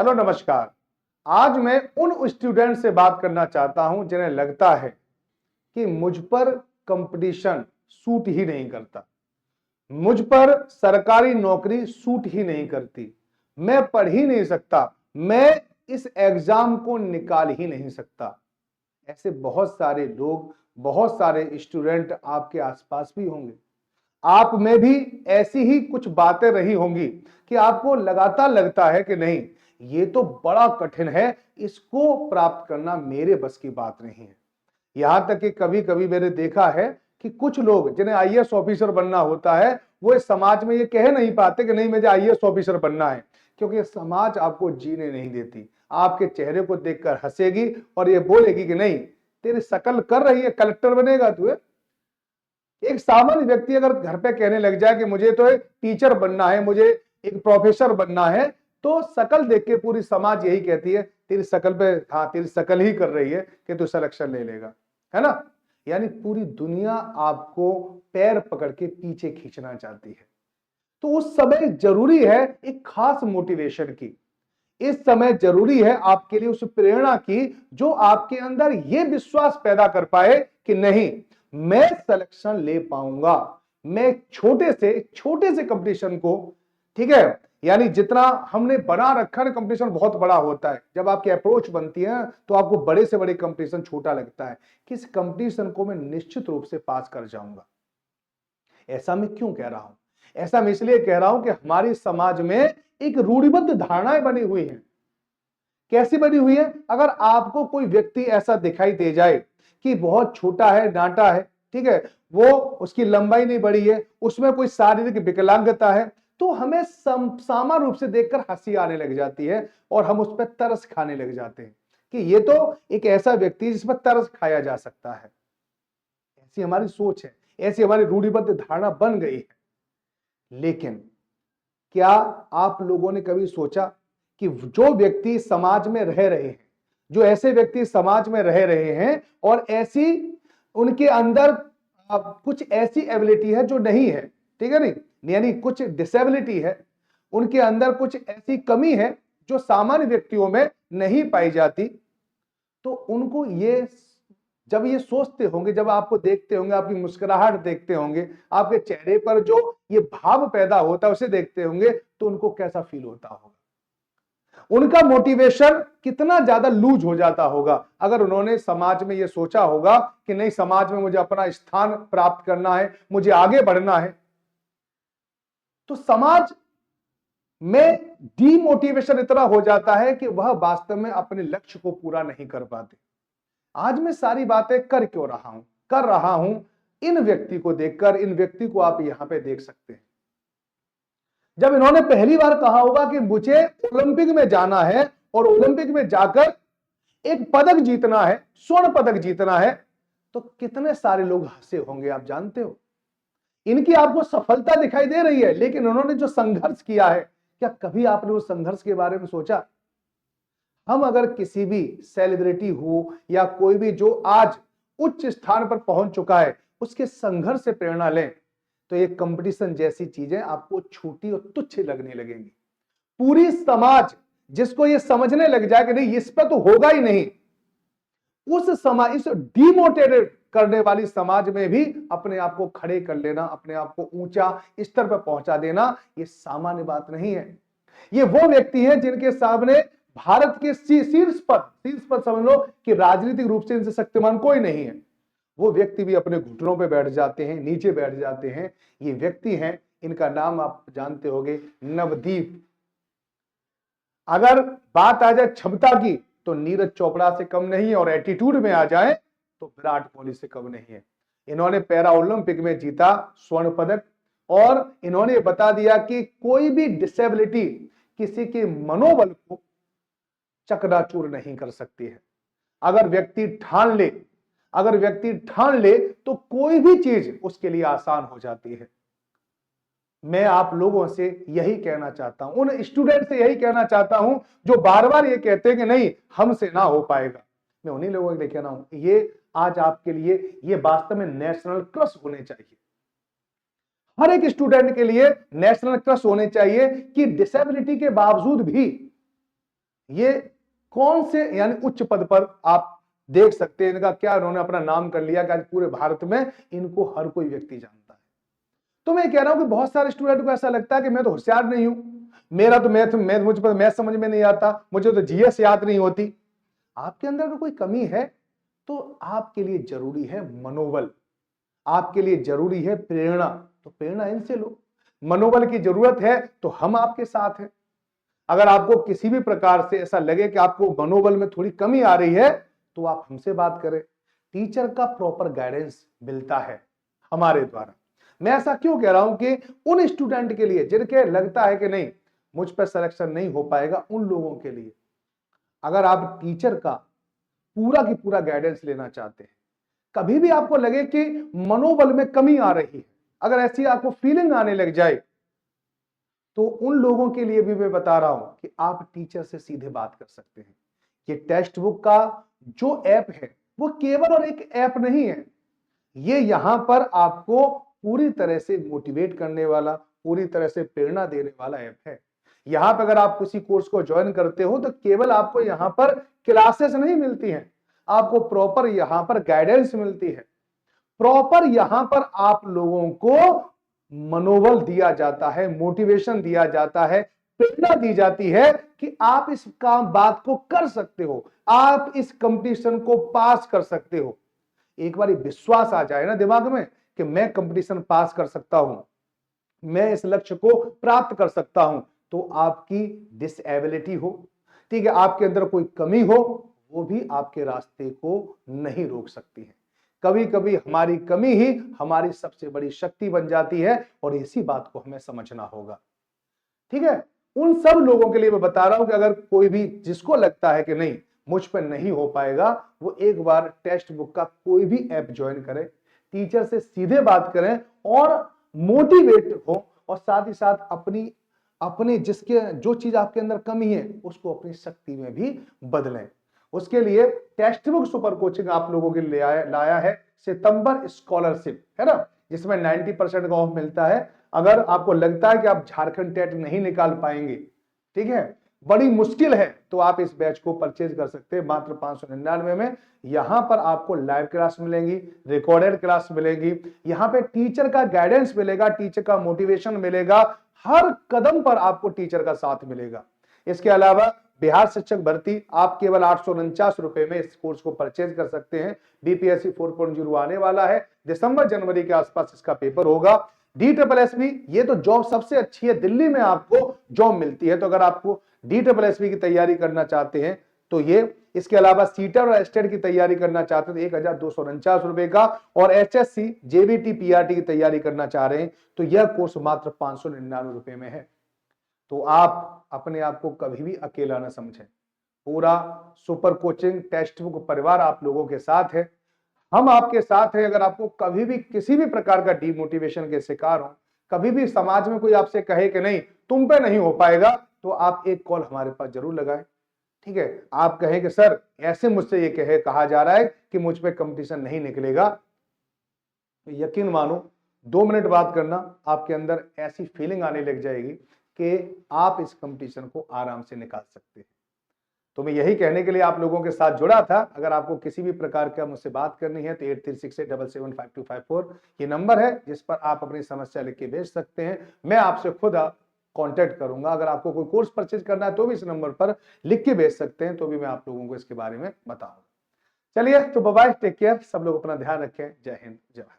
Hello नमस्कार। आज मैं उन स्टूडेंट से बात करना चाहता हूं जिन्हें लगता है कि मुझ पर कंपटीशन सूट ही नहीं करता, मुझ पर सरकारी नौकरी सूट ही नहीं करती, मैं पढ़ ही नहीं सकता, मैं इस एग्जाम को निकाल ही नहीं सकता। ऐसे बहुत सारे लोग, बहुत सारे स्टूडेंट आपके आसपास भी होंगे। आप में भी ऐसी ही कुछ बातें रही होंगी कि आपको लगातार लगता है कि नहीं, ये तो बड़ा कठिन है, इसको प्राप्त करना मेरे बस की बात नहीं है। यहां तक कि कभी कभी मैंने देखा है कि कुछ लोग जिन्हें आईएएस ऑफिसर बनना होता है, वो इस समाज में ये कह नहीं पाते कि नहीं मुझे आईएएस ऑफिसर बनना है, क्योंकि समाज आपको जीने नहीं देती। आपके चेहरे को देखकर हंसेगी और ये बोलेगी कि नहीं, तेरी शकल कर रही है, कलेक्टर बनेगा तू। एक सामान्य व्यक्ति अगर घर पे कहने लग जाए कि मुझे तो एक टीचर बनना है, मुझे एक प्रोफेसर बनना है, तो शकल देख के पूरी समाज यही कहती है तेरी शकल पे, हाँ तेरी शकल ही कर रही है कि तू सिलेक्शन ले लेगा, है ना। यानी पूरी दुनिया आपको पैर पकड़ के पीछे खींचना चाहती है। तो उस समय जरूरी है एक खास मोटिवेशन की, इस समय जरूरी है आपके लिए उस प्रेरणा की जो आपके अंदर यह विश्वास पैदा कर पाए कि नहीं, मैं सिलेक्शन ले पाऊंगा। मैं छोटे से कंपटीशन को, ठीक है, यानी जितना हमने बना रखा है कंपटीशन बहुत बड़ा होता है, जब आपकी अप्रोच बनती है तो आपको बड़े से बड़े कंपटीशन छोटा लगता है कि इस कंपटीशन को मैं निश्चित रूप से पास कर जाऊंगा। ऐसा मैं क्यों कह रहा हूं? ऐसा मैं इसलिए कह रहा हूं कि हमारी समाज में एक रूढ़िबद्ध धारणाएं बनी हुई हैं। कैसी बनी हुई है? अगर आपको कोई व्यक्ति ऐसा दिखाई दे जाए कि बहुत छोटा है, डांटा है, ठीक है, वो उसकी लंबाई नहीं बढ़ी है, उसमें कोई शारीरिक विकलांगता है, तो हमें सामान्य रूप से देखकर हंसी आने लग जाती है और हम उस पर तरस खाने लग जाते हैं कि ये तो एक ऐसा व्यक्ति है जिस पर तरस खाया जा सकता है। ऐसी हमारी सोच है, ऐसी हमारी रूढ़िबद्ध धारणा बन गई है। लेकिन क्या आप लोगों ने कभी सोचा कि जो व्यक्ति समाज में रह रहे हैं, जो ऐसे व्यक्ति समाज में रह रहे हैं और ऐसी उनके अंदर कुछ ऐसी एबिलिटी है जो नहीं है, ठीक है, नहीं यानी कुछ डिसेबिलिटी है, उनके अंदर कुछ ऐसी कमी है जो सामान्य व्यक्तियों में नहीं पाई जाती, तो उनको ये, जब ये सोचते होंगे, जब आपको देखते होंगे, आपकी मुस्कुराहट देखते होंगे, आपके चेहरे पर जो ये भाव पैदा होता है उसे देखते होंगे, तो उनको कैसा फील होता होगा? उनका मोटिवेशन कितना ज्यादा लूज हो जाता होगा अगर उन्होंने समाज में यह सोचा होगा कि नहीं, समाज में मुझे अपना स्थान प्राप्त करना है, मुझे आगे बढ़ना है। तो समाज में डीमोटिवेशन इतना हो जाता है कि वह वास्तव में अपने लक्ष्य को पूरा नहीं कर पाते। आज मैं सारी बातें कर क्यों रहा हूं? कर रहा हूं इन व्यक्ति को देखकर। इन व्यक्ति को आप यहां पे देख सकते हैं। जब इन्होंने पहली बार कहा होगा कि मुझे ओलंपिक में जाना है और ओलंपिक में जाकर एक पदक जीतना है, स्वर्ण पदक जीतना है, तो कितने सारे लोग हंसे होंगे आप जानते हो। इनकी आपको सफलता दिखाई दे रही है, लेकिन उन्होंने जो संघर्ष किया है, क्या कभी आपने उस संघर्ष के बारे में सोचा? हम अगर किसी भी सेलिब्रिटी हो या कोई भी जो आज उच्च स्थान पर पहुंच चुका है, उसके संघर्ष से प्रेरणा लें, तो ये कंपटीशन जैसी चीजें आपको छोटी और तुच्छ लगने लगेंगी। पूरी समाज जिसको ये समझने लग जाए कि नहीं, इस पर तो होगा ही नहीं, उस समाज, इस डिमोटिवेट करने वाली समाज में भी अपने आप को खड़े कर लेना, अपने आप को ऊंचा स्तर पर पहुंचा देना, ये सामान्य बात नहीं है। ये वो व्यक्ति है जिनके सामने भारत के शीर्ष पर समझ लो कि राजनीतिक रूप से इनसे शक्तिमान कोई नहीं है। वो व्यक्ति भी अपने घुटनों पे बैठ जाते हैं, नीचे बैठ जाते हैं। ये व्यक्ति हैं, इनका नाम आप जानते होंगे, नवदीप। अगर बात आ जाए क्षमता की तो नीरज चोपड़ा से कम नहीं है, और एटीट्यूड में आ जाए तो विराट कोहली से कम नहीं है। इन्होंने पैरा ओलंपिक में जीता स्वर्ण पदक, और इन्होंने बता दिया कि कोई भी डिसेबिलिटी किसी के मनोबल को चकनाचूर नहीं कर सकती है। अगर व्यक्ति ठान ले तो कोई भी चीज उसके लिए आसान हो जाती है। मैं आप लोगों से यही कहना चाहता हूं, उन स्टूडेंट से यही कहना चाहता हूं जो बार बार ये कहते हैं कि नहीं हमसे ना हो पाएगा। मैं उन्हीं लोगों के लिए कहना हूं, ये आज आपके लिए ये वास्तव में नेशनल क्रश होने चाहिए। हर एक स्टूडेंट के लिए नेशनल क्रश होने चाहिए कि डिसेबिलिटी के बावजूद भी ये कौन से यानी उच्च पद पर आप देख सकते हैं, इनका क्या उन्होंने अपना नाम कर लिया कि आज पूरे भारत में इनको हर कोई व्यक्ति जानता है। तो मैं कह रहा हूं कि बहुत सारे स्टूडेंट को ऐसा लगता है कि मैं तो होशियार नहीं हूं, मेरा तो मैथ मुझ पर मैथ समझ में नहीं आता, मुझे तो जीएस याद नहीं होती। आपके अंदर अगर कोई कमी है तो आपके लिए जरूरी है मनोबल, आपके लिए जरूरी है प्रेरणा, तो प्रेरणा इनसे लो। मनोबल की जरूरत है तो हम आपके साथ हैं। अगर आपको किसी भी प्रकार से ऐसा लगे कि आपको मनोबल में थोड़ी कमी आ रही है तो आप हमसे बात करें। टीचर का प्रॉपर गाइडेंस मिलता है हमारे द्वारा। मैं ऐसा क्यों कह रहा हूं कि उन स्टूडेंट के लिए जिनके लगता है कि नहीं मुझ पर सिलेक्शन नहीं हो पाएगा, उन लोगों के लिए अगर आप टीचर का पूरा की पूरा गाइडेंस लेना चाहते हैं, कभी भी आपको लगे कि मनोबल में कमी आ रही है, अगर ऐसी आपको फीलिंग आने लग जाए, तो उन लोगों के लिए भी मैं बता रहा हूं कि आप टीचर से सीधे बात कर सकते हैं। ये टेक्स्ट बुक का जो ऐप है वो केवल और एक ऐप नहीं है, ये यहां पर आपको पूरी तरह से मोटिवेट करने वाला, पूरी तरह से प्रेरणा देने वाला ऐप है। यहां पर अगर आप किसी कोर्स को ज्वाइन करते हो तो केवल आपको यहां पर क्लासेस नहीं मिलती हैं, आपको प्रॉपर यहां पर गाइडेंस मिलती है, प्रॉपर यहां पर आप लोगों को मनोबल दिया जाता है, मोटिवेशन दिया जाता है, प्रेरणा दी जाती है कि आप इस काम बात को कर सकते हो, आप इस कंपटीशन को पास कर सकते हो। एक बार विश्वास आ जाए ना दिमाग में कि मैं कंपटीशन पास कर सकता हूं, मैं इस लक्ष्य को प्राप्त कर सकता हूं, तो आपकी डिसेबिलिटी हो, ठीक है, आपके अंदर कोई कमी हो, वो भी आपके रास्ते को नहीं रोक सकती है। कभी कभी हमारी कमी ही हमारी सबसे बड़ी शक्ति बन जाती है और इसी बात को हमें समझना होगा। ठीक है, उन सब लोगों के लिए मैं बता रहा हूं कि अगर कोई भी जिसको लगता है कि नहीं मुझ पर नहीं हो पाएगा, वो एक बार टेक्स्ट बुक का कोई भी ऐप ज्वाइन करें, टीचर से सीधे बात करें और मोटिवेट हो, और साथ ही साथ अपनी अपने जिसके जो चीज आपके अंदर कमी है उसको अपनी शक्ति में भी बदलें। उसके लिए टेक्स्ट बुक सुपर कोचिंग आप लोगों के लिए लाया है सितंबर स्कॉलरशिप, है ना, जिसमें 90% का ऑफ मिलता है। अगर आपको लगता है कि आप झारखंड टेट नहीं निकाल पाएंगे, ठीक है, बड़ी मुश्किल है, तो आप इस बैच को परचेज कर सकते हैं मात्र 599 में। यहां पर आपको लाइव क्लास मिलेंगी, रिकॉर्डेड क्लास मिलेगी, यहां पे टीचर का गाइडेंस मिलेगा, टीचर का मोटिवेशन मिलेगा, हर कदम पर आपको टीचर का साथ मिलेगा। इसके अलावा बिहार शिक्षक भर्ती आप केवल 849 रुपए में इस कोर्स को परचेज कर सकते हैं। बीपीएससी 4.0 आने वाला है, दिसंबर जनवरी के आसपास इसका पेपर होगा। DSSB ये तो जॉब सबसे अच्छी है, दिल्ली में आपको जॉब मिलती है, तो अगर आपको DSSB की तैयारी करना चाहते हैं तो ये, इसके अलावा सीटर और एस्टेट की तैयारी करना चाहते हैं तो 1249 रुपए का, और HSC JBT PRT की तैयारी करना चाह रहे हैं तो यह कोर्स मात्र 599 रुपए में है। तो आप अपने आप को कभी भी अकेला ना समझें, पूरा सुपर कोचिंग टेक्स्ट बुक परिवार आप लोगों के साथ है, हम आपके साथ हैं। अगर आपको कभी भी किसी भी प्रकार का डिमोटिवेशन के शिकार हो, कभी भी समाज में कोई आपसे कहे कि नहीं तुम पे नहीं हो पाएगा, तो आप एक कॉल हमारे पास जरूर लगाएं, ठीक है। आप कहें कि सर ऐसे मुझसे ये कहा जा रहा है कि मुझ पे कंपटीशन नहीं निकलेगा, तो यकीन मानो 2 मिनट बात करना, आपके अंदर ऐसी फीलिंग आने लग जाएगी कि आप इस कंपटीशन को आराम से निकाल सकते हैं। तो मैं यही कहने के लिए आप लोगों के साथ जुड़ा था। अगर आपको किसी भी प्रकार का मुझसे बात करनी है तो 8368775254 ये नंबर है जिस पर आप अपनी समस्या लिख के भेज सकते हैं, मैं आपसे खुद कांटेक्ट करूंगा। अगर आपको कोई कोर्स परचेज करना है तो भी इस नंबर पर लिख के भेज सकते हैं, तो भी मैं आप लोगों को इसके बारे में बताऊंगा। चलिए तो बाय बाय, टेक केयर, सब लोग अपना ध्यान रखें। जय हिंद, जय भारत।